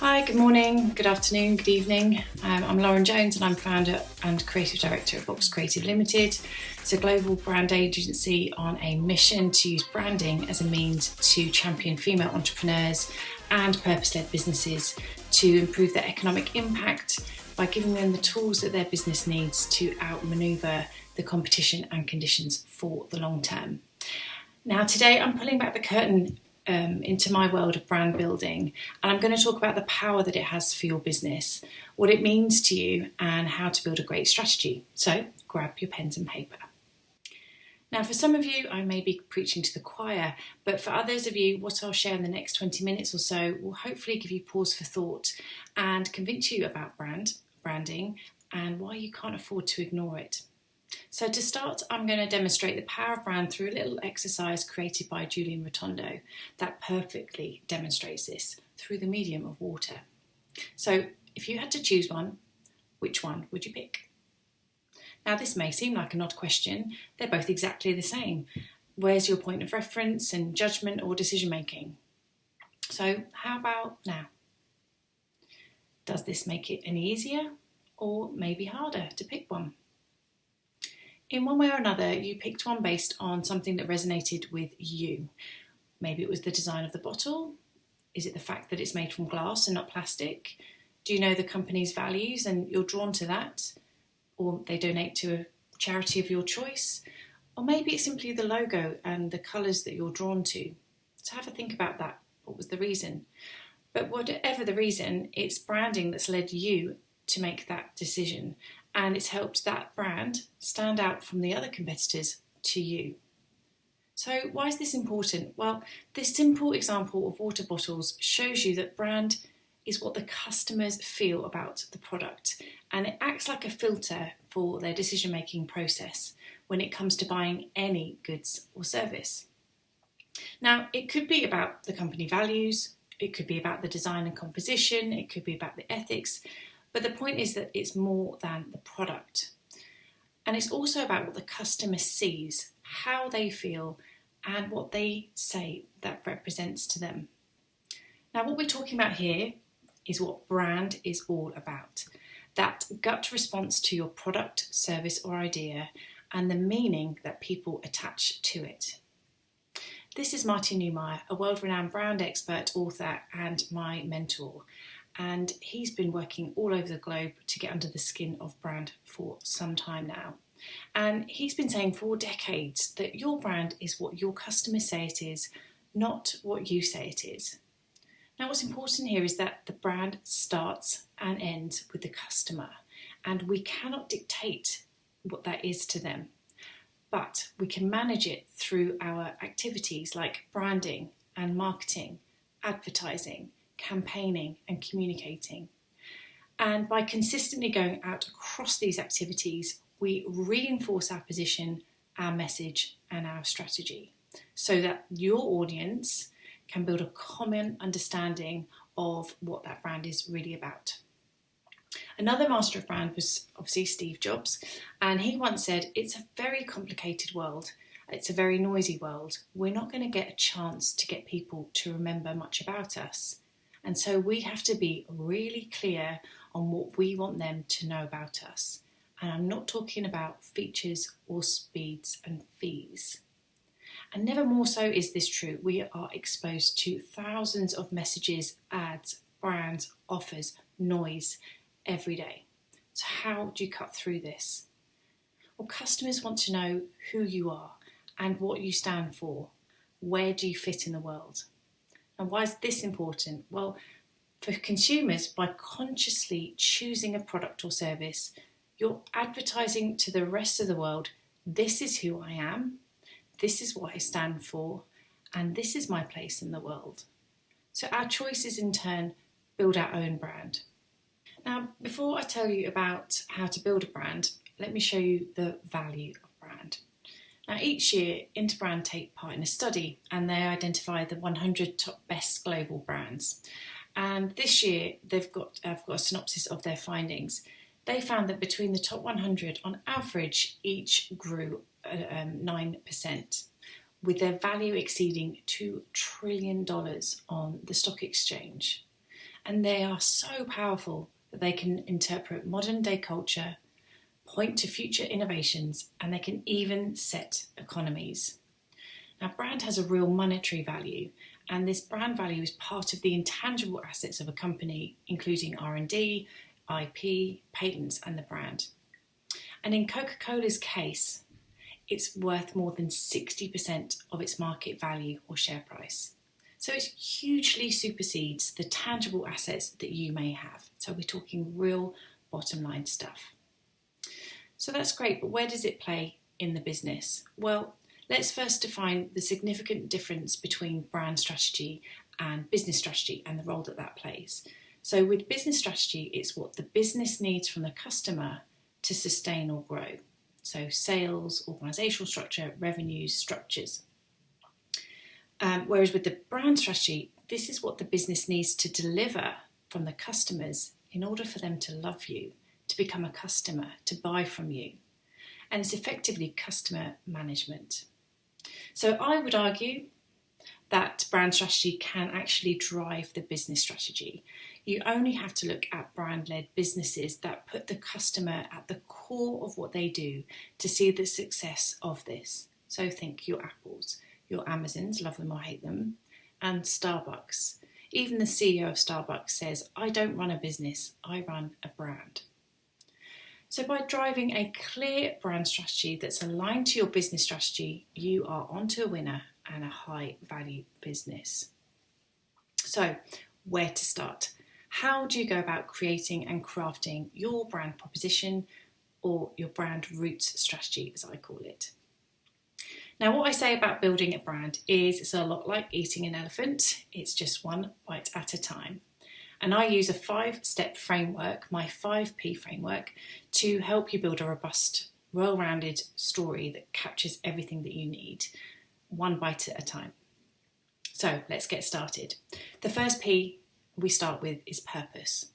Hi, good morning, good afternoon, good evening. I'm Lauren Jones and I'm founder and creative director of Box Creative Limited. It's a global brand agency on a mission to use branding as a means to champion female entrepreneurs and purpose-led businesses to improve their economic impact by giving them the tools that their business needs to outmaneuver the competition and conditions for the long term. Now, today I'm pulling back the curtain into my world of brand building, and I'm going to talk about the power that it has for your business, what it means to you, and how to build a great strategy. So grab your pens and paper. Now, for some of you, I may be preaching to the choir, but for others of you, what I'll share in the next 20 minutes or so will hopefully give you pause for thought and convince you about branding, and why you can't afford to ignore it. So to start, I'm going to demonstrate the power of brand through a little exercise created by Julian Rotondo that perfectly demonstrates this through the medium of water. So if you had to choose one, which one would you pick? Now, this may seem like an odd question. They're both exactly the same. Where's your point of reference and judgment or decision making? So how about now? Does this make it any easier or maybe harder to pick one? In one way or another, you picked one based on something that resonated with you. Maybe it was the design of the bottle. Is it the fact that it's made from glass and not plastic? Do you know the company's values and you're drawn to that? Or they donate to a charity of your choice? Or maybe it's simply the logo and the colours that you're drawn to. So have a think about that. What was the reason? But whatever the reason, it's branding that's led you to make that decision. And it's helped that brand stand out from the other competitors to you. So why is this important? Well, this simple example of water bottles shows you that brand is what the customers feel about the product, and it acts like a filter for their decision-making process when it comes to buying any goods or service. Now, it could be about the company values, it could be about the design and composition, it could be about the ethics, but the point is that it's more than the product. And it's also about what the customer sees, how they feel, and what they say that represents to them. Now, what we're talking about here is what brand is all about. That gut response to your product, service, or idea, and the meaning that people attach to it. This is Martin Neumeier, a world-renowned brand expert, author, and my mentor. And he's been working all over the globe to get under the skin of brand for some time now. And he's been saying for decades that your brand is what your customers say it is, not what you say it is. Now, what's important here is that the brand starts and ends with the customer, and we cannot dictate what that is to them, but we can manage it through our activities like branding and marketing, advertising, campaigning and communicating. And by consistently going out across these activities, we reinforce our position, our message and our strategy so that your audience can build a common understanding of what that brand is really about. Another master of brand was obviously Steve Jobs, and he once said, "It's a very complicated world. It's a very noisy world. We're not going to get a chance to get people to remember much about us. And so we have to be really clear on what we want them to know about us." And I'm not talking about features or speeds and fees. And never more so is this true. We are exposed to thousands of messages, ads, brands, offers, noise every day. So how do you cut through this? Well, customers want to know who you are and what you stand for. Where do you fit in the world? And why is this important? Well, for consumers, by consciously choosing a product or service, you're advertising to the rest of the world, this is who I am, this is what I stand for, and this is my place in the world. So our choices in turn build our own brand. Now, before I tell you about how to build a brand, let me show you the value of brand. Now, each year, Interbrand take part in a study and they identify the 100 top best global brands. And this year, I've got a synopsis of their findings. They found that between the top 100, on average, each grew 9%, with their value exceeding $2 trillion on the stock exchange. and they are so powerful that they can interpret modern day culture, point to future innovations, and they can even set economies. Now, brand has a real monetary value, and this brand value is part of the intangible assets of a company, including R&D, IP, patents, and the brand. And in Coca-Cola's case, it's worth more than 60% of its market value or share price. So it hugely supersedes the tangible assets that you may have. So we're talking real bottom line stuff. So that's great, but where does it play in the business? Well, let's first define the significant difference between brand strategy and business strategy and the role that that plays. So with business strategy, it's what the business needs from the customer to sustain or grow. So sales, organisational structure, revenues, structures. Whereas with the brand strategy, this is what the business needs to deliver from the customers in order for them to love you, to become a customer, to buy from you. And it's effectively customer management. So I would argue that brand strategy can actually drive the business strategy. You only have to look at brand-led businesses that put the customer at the core of what they do to see the success of this. So think your Apples, your Amazons, love them or hate them, and Starbucks. Even the CEO of Starbucks says, I don't run a business, I run a brand. So by driving a clear brand strategy that's aligned to your business strategy, you are onto a winner and a high value business. So where to start? How do you go about creating and crafting your brand proposition, or your brand roots strategy, as I call it? Now, what I say about building a brand is it's a lot like eating an elephant. It's just one bite at a time. And I use a 5-step framework, my 5P framework, to help you build a robust, well-rounded story that captures everything that you need, one bite at a time. So let's get started. The first P we start with is purpose.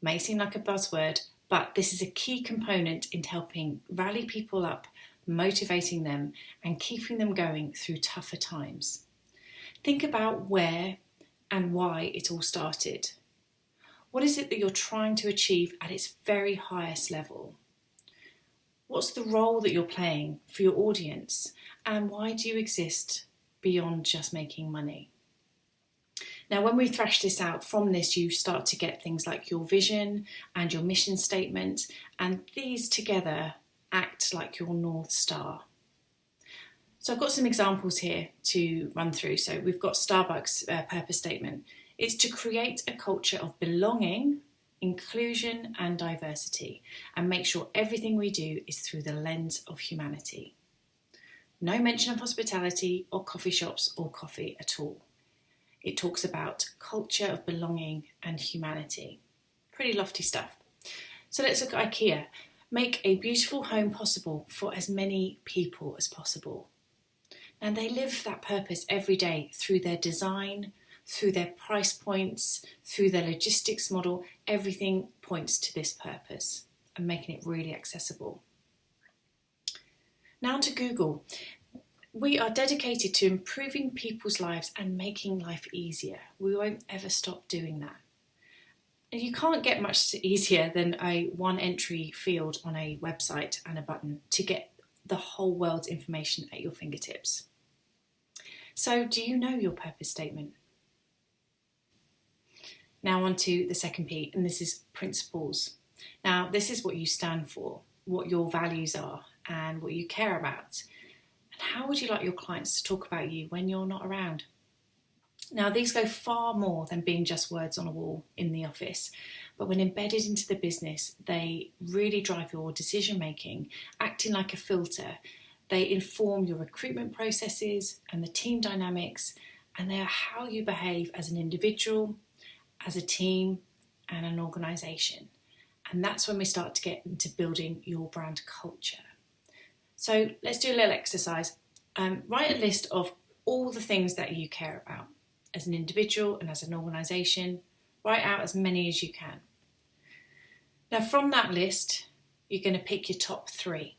May seem like a buzzword, but this is a key component in helping rally people up, motivating them, and keeping them going through tougher times. Think about where and why it all started. What is it that you're trying to achieve at its very highest level? What's the role that you're playing for your audience? And why do you exist beyond just making money? Now, when we thrash this out, from this you start to get things like your vision and your mission statement, and these together act like your North Star. So I've got some examples here to run through. So we've got Starbucks' purpose statement. It's to create a culture of belonging, inclusion and diversity, and make sure everything we do is through the lens of humanity. No mention of hospitality or coffee shops or coffee at all. It talks about culture of belonging and humanity. Pretty lofty stuff. So let's look at IKEA. Make a beautiful home possible for as many people as possible. And they live that purpose every day through their design, through their price points, through their logistics model. Everything points to this purpose and making it really accessible. Now to Google. We are dedicated to improving people's lives and making life easier. We won't ever stop doing that. And you can't get much easier than a one-entry field on a website and a button to get the whole world's information at your fingertips. So do you know your purpose statement? Now on to the second P, and this is principles. Now this is what you stand for, what your values are, and what you care about. And how would you like your clients to talk about you when you're not around? Now these go far more than being just words on a wall in the office, but when embedded into the business, they really drive your decision making, acting like a filter. They inform your recruitment processes and the team dynamics, and they are how you behave as an individual, as a team, and an organisation. And that's when we start to get into building your brand culture. So let's do a little exercise. Write a list of all the things that you care about as an individual and as an organisation. Write out as many as you can. Now from that list, you're going to pick your top 3.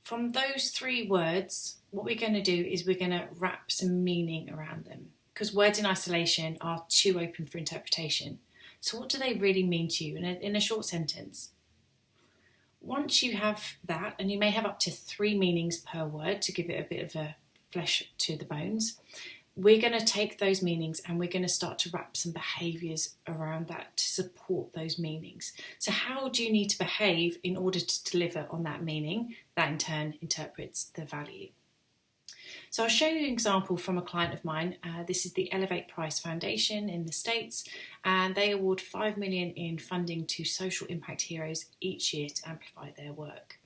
From those 3 words, what we're going to do is we're going to wrap some meaning around them. because words in isolation are too open for interpretation. So what do they really mean to you in a short sentence? Once you have that, and you may have up to 3 meanings per word to give it a bit of a flesh to the bones, we're going to take those meanings and we're going to start to wrap some behaviours around that to support those meanings. So how do you need to behave in order to deliver on that meaning? That in turn interprets the value. So I'll show you an example from a client of mine. This is the Elevate Price Foundation in the States, and they award $5 million in funding to social impact heroes each year to amplify their work.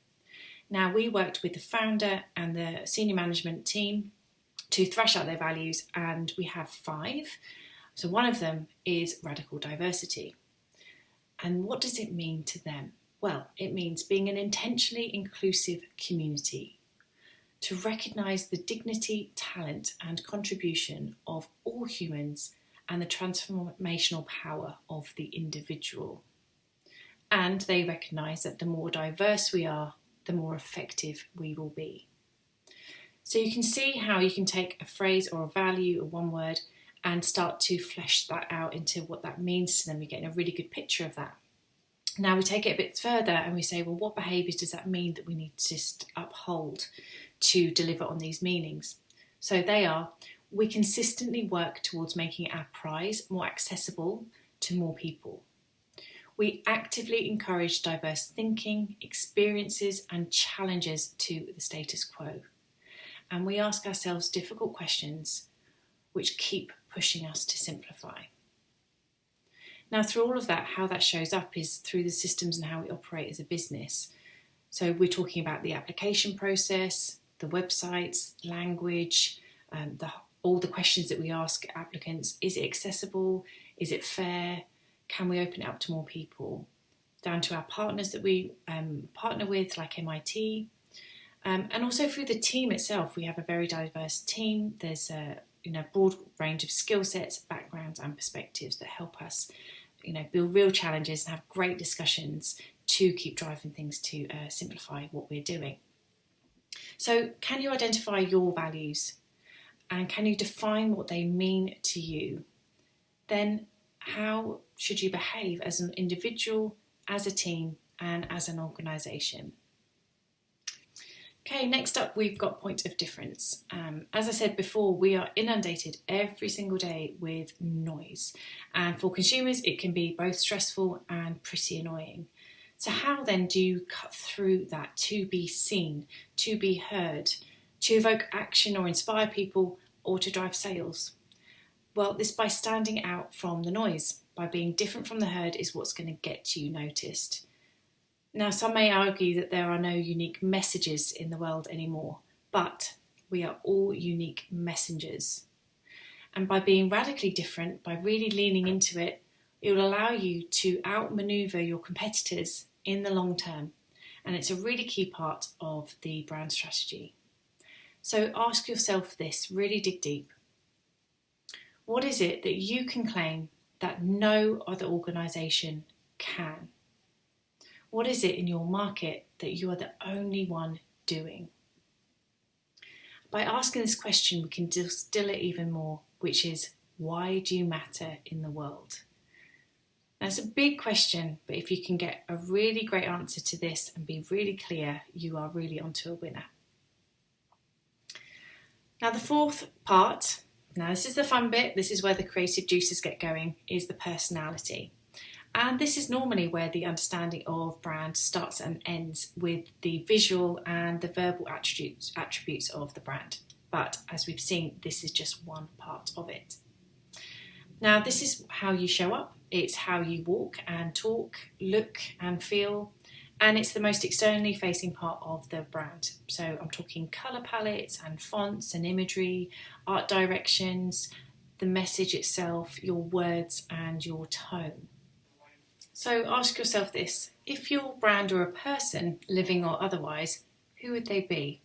Now, we worked with the founder and the senior management team to thrash out their values, and we have 5. So one of them is radical diversity. And what does it mean to them? Well, it means being an intentionally inclusive community, to recognise the dignity, talent and contribution of all humans and the transformational power of the individual. And they recognise that the more diverse we are, the more effective we will be. So you can see how you can take a phrase or a value or one word and start to flesh that out into what that means to them. You're getting a really good picture of that. Now we take it a bit further and we say, well, what behaviours does that mean that we need to just uphold to deliver on these meanings? So they are, we consistently work towards making our prize more accessible to more people. We actively encourage diverse thinking, experiences and challenges to the status quo. And we ask ourselves difficult questions which keep pushing us to simplify. Now, through all of that, how that shows up is through the systems and how we operate as a business. So we're talking about the application process, the websites, language, all the questions that we ask applicants. Is it accessible? Is it fair? Can we open it up to more people? Down to our partners that we partner with, like MIT. And also through the team itself, we have a very diverse team. There's a broad range of skill sets, backgrounds and perspectives that help us build real challenges and have great discussions to keep driving things to simplify what we're doing. So can you identify your values and can you define what they mean to you? Then how should you behave as an individual, as a team and as an organisation? Okay, next up we've got point of difference. As I said before, we are inundated every single day with noise, and for consumers it can be both stressful and pretty annoying. So how then do you cut through that to be seen, to be heard, to evoke action or inspire people or to drive sales? Well, this by standing out from the noise, by being different from the herd is what's going to get you noticed. Now, some may argue that there are no unique messages in the world anymore, but we are all unique messengers. And by being radically different, by really leaning into it, it will allow you to outmaneuver your competitors in the long term. And it's a really key part of the brand strategy. So ask yourself this, really dig deep. What is it that you can claim that no other organisation can? What is it in your market that you are the only one doing? By asking this question, we can distill it even more, which is, why do you matter in the world? Now, it's a big question, but if you can get a really great answer to this and be really clear, you are really onto a winner. Now, the fourth part, now this is the fun bit, this is where the creative juices get going, is the personality. And this is normally where the understanding of brand starts and ends with the visual and the verbal attributes of the brand. But as we've seen, this is just one part of it. Now, this is how you show up. It's how you walk and talk, look and feel. And it's the most externally facing part of the brand. So I'm talking colour palettes and fonts and imagery, art directions, the message itself, your words and your tone. So ask yourself this, if your brand were a person, living or otherwise, who would they be?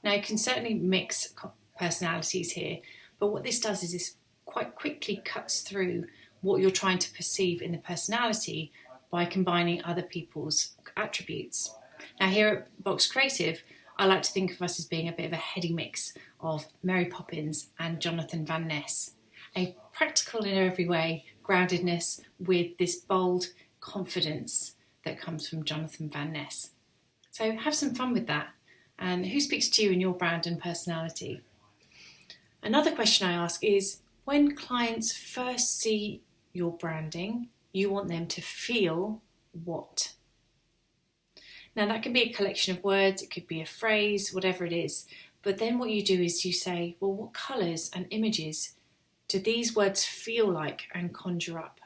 Now you can certainly mix personalities here, but what this does is this quite quickly cuts through what you're trying to perceive in the personality by combining other people's attributes. Now here at Box Creative, I like to think of us as being a bit of a heady mix of Mary Poppins and Jonathan Van Ness. a practical in every way groundedness with this bold confidence that comes from Jonathan Van Ness. So have some fun with that. And who speaks to you in your brand and personality? Another question I ask is, when clients first see your branding, you want them to feel what? Now that can be a collection of words, it could be a phrase, whatever it is. But then what you do is you say, well, what colours and images do these words feel like and conjure up?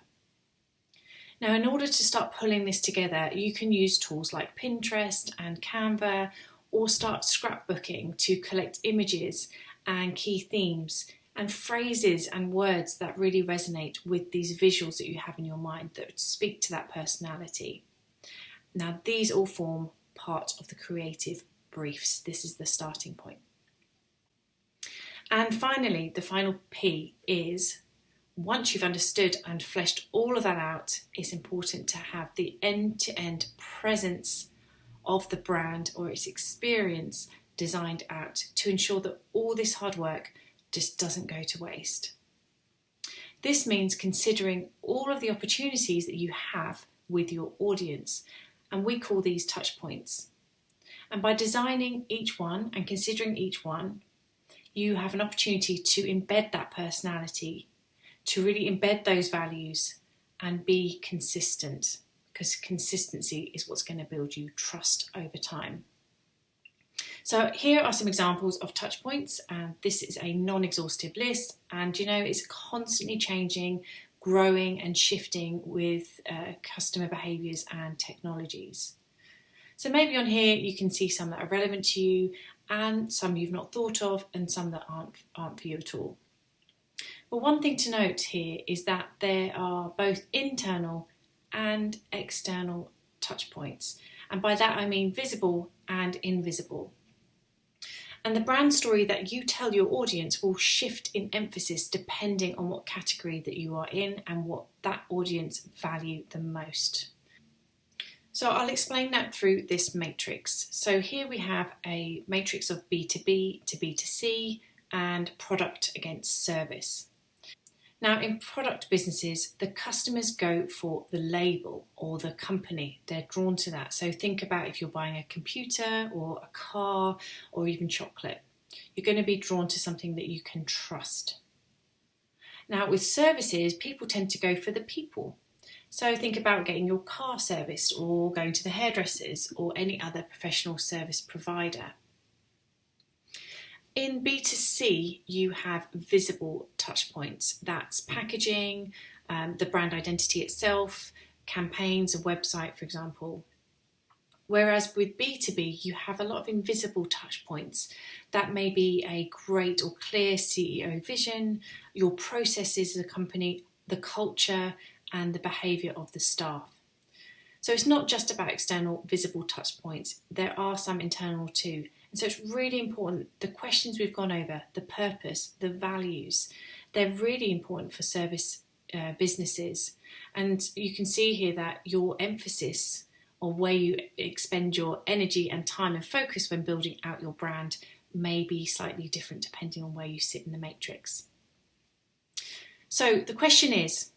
Now, in order to start pulling this together, you can use tools like Pinterest and Canva, or start scrapbooking to collect images and key themes and phrases and words that really resonate with these visuals that you have in your mind that speak to that personality. Now, these all form part of the creative briefs. This is the starting point. And finally, the final P is, once you've understood and fleshed all of that out, it's important to have the end-to-end presence of the brand or its experience designed out to ensure that all this hard work just doesn't go to waste. This means considering all of the opportunities that you have with your audience, and we call these touch points. And by designing each one and considering each one, you have an opportunity to embed that personality, to really embed those values and be consistent, because consistency is what's going to build you trust over time. So here are some examples of touch points, and this is a non-exhaustive list, and it's constantly changing, growing and shifting with customer behaviours and technologies. So maybe on here you can see some that are relevant to you and some you've not thought of and some that aren't for you at all. But one thing to note here is that there are both internal and external touch points. And by that I mean visible and invisible. And the brand story that you tell your audience will shift in emphasis depending on what category that you are in and what that audience value the most. So I'll explain that through this matrix. So here we have a matrix of B2B to B2C and product against service. Now, in product businesses, the customers go for the label or the company. They're drawn to that. So think about if you're buying a computer or a car or even chocolate. You're going to be drawn to something that you can trust. Now, with services, people tend to go for the people. So think about getting your car serviced or going to the hairdressers or any other professional service provider. In B2C, you have visible touch points. That's packaging, the brand identity itself, campaigns, a website, for example. Whereas with B2B, you have a lot of invisible touch points. That may be a great or clear CEO vision, your processes as a company, the culture, and the behaviour of the staff. So it's not just about external visible touch points, there are some internal too. And so it's really important, the questions we've gone over, the purpose, the values, they're really important for service businesses. And you can see here that your emphasis or where you expend your energy and time and focus when building out your brand may be slightly different depending on where you sit in the matrix. So the question is,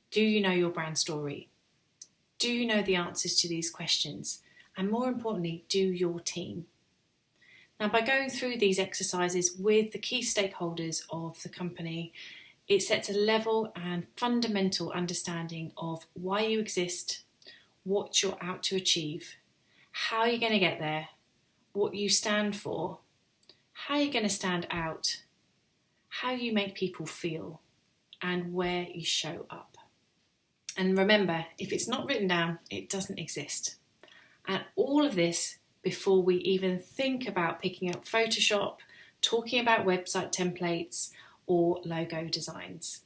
do you know your brand story? Do you know the answers to these questions? And more importantly, do your team? Now, by going through these exercises with the key stakeholders of the company, it sets a level and fundamental understanding of why you exist, what you're out to achieve, how you're going to get there, what you stand for, how you're going to stand out, how you make people feel, and where you show up. And remember, if it's not written down, it doesn't exist. And all of this before we even think about picking up Photoshop, talking about website templates or logo designs.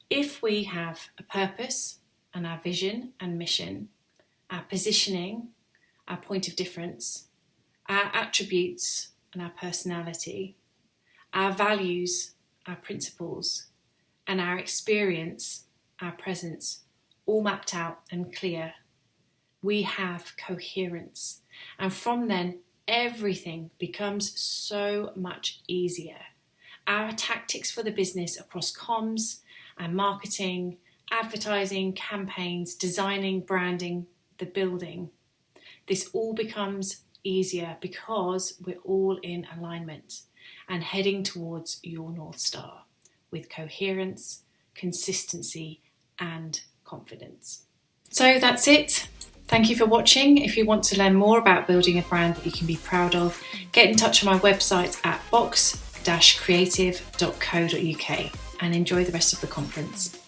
If we have a purpose and our vision and mission, our positioning, our point of difference, our attributes and our personality, our values, our principles, and our experience, our presence, all mapped out and clear, we have coherence. And from then, everything becomes so much easier. Our tactics for the business across comms and marketing, advertising, campaigns, designing, branding, the building. This all becomes easier because we're all in alignment and heading towards your North Star with coherence, consistency, and confidence. So that's it. Thank you for watching. If you want to learn more about building a brand that you can be proud of, get in touch on my website at box-creative.co.uk and enjoy the rest of the conference.